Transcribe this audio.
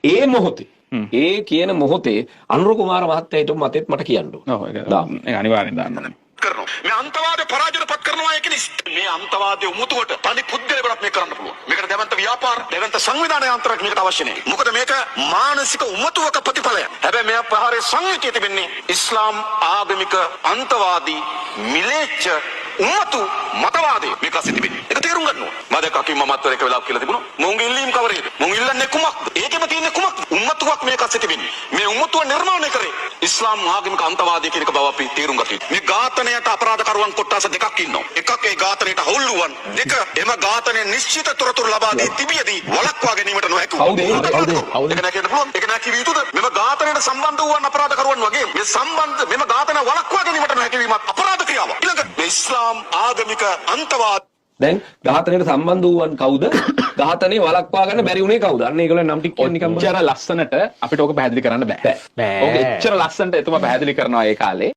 ඒ මොහොතේ ඒ කියන මොහොතේ අනුර කුමාර මහත්තයාට මතෙත් මට කියන්න ඕන. ඒක අනිවාර්යෙන් දාන්න ඕනේ. කරනවා. මේ අන්තවාදේ පරාජයටපත් කරනවා කියන්නේ මේ අන්තවාදයේ උමුතුවට තනි පුද්ගලයෙකුට මේක කරන්න පුළුවන්. මේකට දැවන්ත ව්‍යාපාර, දැවන්ත සංවිධාන යන්ත්‍රයක් මේකට අවශ්‍ය නැහැ. මොකද මේක මානසික උමුතුවක ප්‍රතිඵලයක්. හැබැයි මේ ප්‍රහාරයේ සංයුතිය තිබෙන්නේ ඉස්ලාම් ආගමික අන්තවාදී මිලේච්ඡ උම්මතු මතවාදී මේක සිටින්නේ. ඒක තේරුම් ගන්න ඕන. මම දැක්ක අකිම් මමත්වර එක වෙලාවක් කියලා තිබුණා. මොන්ගේ ඉල්ලීම් කවරේද? මොන් ඉල්ලන්නේ කුමක්ද? ඒකෙම තියෙන්නේ කුමක්ද? උම්මතුවක් මේක සිටින්නේ. මේ උම්මතුව නිර්මාණය කරේ ඉස්ලාම් ආගමික අන්තවාදී කියන එක බව අපි තේරුම් ගත යුතුයි. මේ ඝාතනයට අපරාධකරුවන් කොටස දෙකක් ඉන්නවා. එකක් ඒ ඝාතනයට හවුල්ලුවන්. දෙක එම ඝාතනයේ නිශ්චිත තොරතුරු ලබා දී තිබියදී වළක්වා ගැනීමට නොහැකි වුණා. ඒක නැකෙන්න පුළුවන්. ඒක නැකිය යුතුද? මෙම ඝාතනයට සම්බන්ධ වූවන් අපරාධකරුවන් වගේ මෙම ඝාතන වළක්වා ගැනීමට නොහැකි වීමත් අපරාධ ක්‍රියාවක්. ඊළඟ මේ ඉස්ලාම් ආගමික අන්තවාද දැන් ඝාතනයට සම්බන්ධ වූවන් කවුද? ඝාතනේ වළක්වා ගන්න බැරි වුණේ කවුද? අන්න ඒගොල්ලන් නම් ටික කියන්නේ නිකම්ම. ඔච්චර ලස්සනට අපිට ඕක පැහැදිලි කරන්න බෑ. ඕක එච්චර ලස්සනට එතුමා පැහැදිලි කරනවා ඒ කාලේ.